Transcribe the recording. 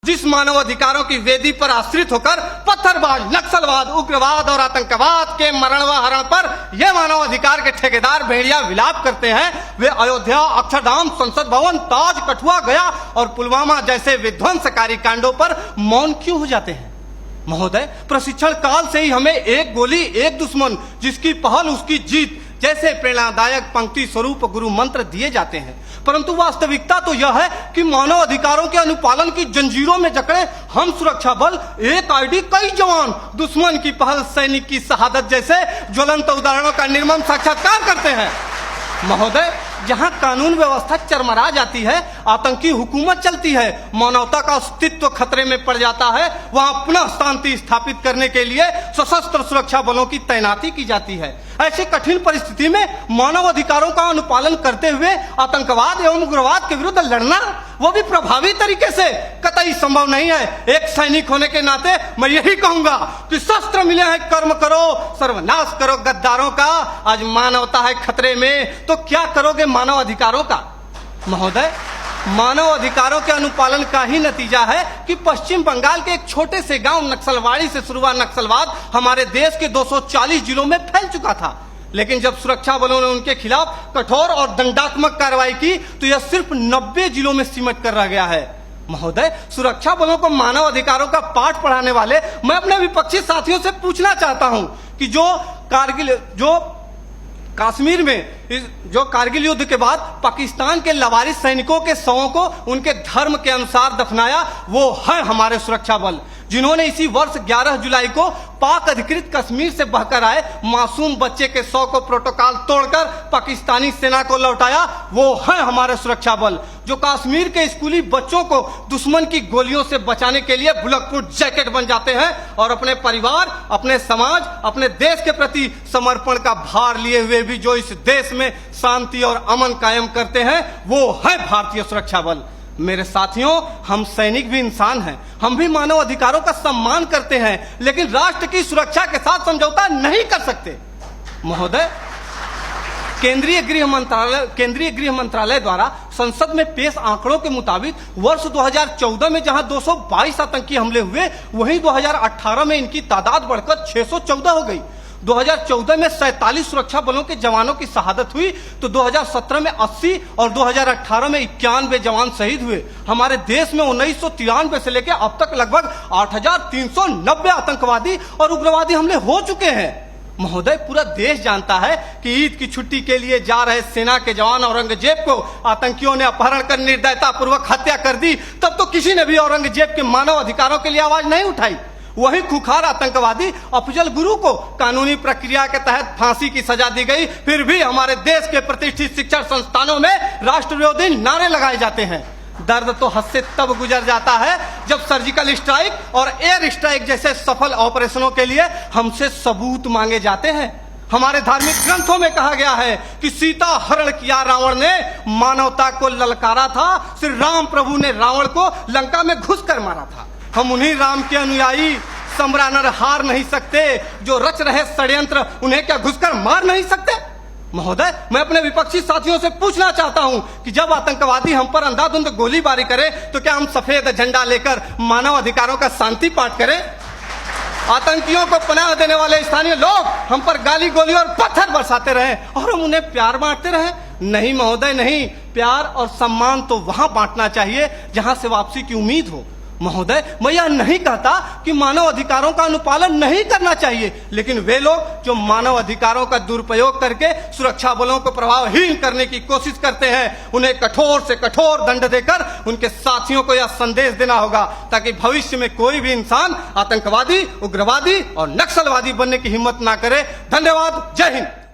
जिस मानवाधिकारों की वेदी पर आश्रित होकर पत्थरबाज, नक्सलवाद, उग्रवाद और आतंकवाद के मरण व हरण पर यह मानवाधिकार के ठेकेदार भेड़िया विलाप करते हैं, वे अयोध्या, अक्षरधाम, संसद भवन, ताज, कठुआ, गया और पुलवामा जैसे विध्वंसकारी कांडों पर मौन क्यों हो जाते हैं? महोदय, प्रशिक्षण काल से ही हमें एक गोली एक दुश्मन, जिसकी पहल उसकी जीत जैसे प्रेरणादायक पंक्ति स्वरूप गुरु मंत्र दिए जाते हैं, परंतु वास्तविकता तो यह है कि मानव अधिकारों के अनुपालन की जंजीरों में जकड़े हम सुरक्षा बल एक आईडी कई जवान दुश्मन की पहल, सैनिक की शहादत जैसे ज्वलंत उदाहरणों का निर्मम साक्षात्कार करते हैं। महोदय, जहां कानून व्यवस्था चरमरा जाती है, आतंकी हुकूमत चलती है, मानवता का अस्तित्व खतरे में पड़ जाता है, वहां पुनः शांति स्थापित करने के लिए सशस्त्र सुरक्षा बलों की तैनाती की जाती है। ऐसी कठिन परिस्थिति में मानव अधिकारों का अनुपालन करते हुए आतंकवाद एवं उग्रवाद के विरुद्ध लड़ना, वो भी प्रभावी तरीके से, कतई संभव नहीं है। एक सैनिक होने के नाते मैं यही कहूंगा कि शस्त्र मिले हैं, कर्म करो, सर्वनाश करो गद्दारों का। आज मानवता है खतरे में, तो क्या करोगे मानव अधिकारों का? महोदय, मानव अधिकारों के अनुपालन का ही नतीजा है कि पश्चिम बंगाल के एक छोटे से गांव नक्सलवाड़ी से शुरू हुआ नक्सलवाद हमारे देश के 240 जिलों में फैल चुका था। लेकिन जब सुरक्षा बलों ने उनके खिलाफ कठोर और दंडात्मक कार्रवाई की तो यह सिर्फ 90 जिलों में सीमित कर रह गया है। महोदय, सुरक्षा बलों को मानव अधिकारों का पाठ पढ़ाने वाले मैं अपने विपक्षी साथियों से पूछना चाहता हूं कि कश्मीर में जो कारगिल युद्ध के बाद पाकिस्तान के लवारिस सैनिकों के शवों को उनके धर्म के अनुसार दफनाया, वो है हमारे सुरक्षा बल, जिन्होंने इसी वर्ष 11 जुलाई को पाक अधिकृत कश्मीर से बहकर आए मासूम बच्चे के शव को प्रोटोकॉल तोड़कर पाकिस्तानी सेना को लौटाया, वो है हमारे सुरक्षा बल, जो कश्मीर के स्कूली बच्चों को दुश्मन की गोलियों से बचाने के लिए बुलेट प्रूफ जैकेट बन जाते हैं और अपने परिवार, अपने समाज, अपने देश के प्रति समर्पण का भार लिए हुए भी जो इस देश में शांति और अमन कायम करते हैं, वो है भारतीय सुरक्षा बल। मेरे साथियों, हम सैनिक भी इंसान हैं, हम भी मानव अधिकारों का सम्मान करते हैं, लेकिन राष्ट्र की सुरक्षा के साथ समझौता नहीं कर सकते। महोदय, केंद्रीय गृह मंत्रालय द्वारा संसद में पेश आंकड़ों के मुताबिक वर्ष 2014 में जहां 222 आतंकी हमले हुए, वहीं 2018 में इनकी तादाद बढ़कर 614 हो गई। 2014 में 47 सुरक्षा बलों के जवानों की शहादत हुई तो 2017 में 80 और 2018 में 91 जवान शहीद हुए। हमारे देश में 1993 से लेकर अब तक लगभग 8,390 आतंकवादी और उग्रवादी हमले हो चुके हैं। महोदय, पूरा देश जानता है कि ईद की छुट्टी के लिए जा रहे सेना के जवान औरंगजेब को आतंकियों ने अपहरण कर निर्दयता पूर्वक हत्या कर दी, तब तो किसी ने भी औरंगजेब के मानव अधिकारों के लिए आवाज नहीं उठाई। वही खुखार आतंकवादी अफजल गुरु को कानूनी प्रक्रिया के तहत फांसी की सजा दी गई, फिर भी हमारे देश के प्रतिष्ठित शिक्षण संस्थानों में राष्ट्र विरोधी नारे लगाए जाते हैं। दर्द तो हद से तब गुजर जाता है जब सर्जिकल स्ट्राइक और एयर स्ट्राइक जैसे सफल ऑपरेशनों के लिए हमसे सबूत मांगे जाते हैं। हमारे धार्मिक ग्रंथों में कहा गया है कि सीता हरण किया रावण ने, मानवता को ललकारा था, श्री राम प्रभु ने रावण को लंका में घुसकर मारा था। हम उन्हीं राम के अनुयायी सम्रानर हार नहीं सकते, जो रच रहे षड्यंत्र उन्हें क्या घुसकर मार नहीं सकते? महोदय, मैं अपने विपक्षी साथियों से पूछना चाहता हूं कि जब आतंकवादी हम पर अंधाधुंध गोलीबारी करे तो क्या हम सफेद झंडा लेकर मानव अधिकारों का शांति पाठ करें? आतंकियों को पनाह देने वाले स्थानीय लोग हम पर गाली गोली और पत्थर बरसाते रहे और हम उन्हें प्यार बांटते रहे? नहीं महोदय, नहीं। प्यार और सम्मान तो वहां बांटना चाहिए जहां से वापसी की उम्मीद हो। महोदय, मैं यह नहीं कहता कि मानव अधिकारों का अनुपालन नहीं करना चाहिए, लेकिन वे लोग जो मानव अधिकारों का दुरुपयोग करके सुरक्षा बलों को प्रभावहीन करने की कोशिश करते हैं, उन्हें कठोर से कठोर दंड देकर उनके साथियों को यह संदेश देना होगा ताकि भविष्य में कोई भी इंसान आतंकवादी, उग्रवादी और नक्सलवादी बनने की हिम्मत ना करे। धन्यवाद। जय हिंद।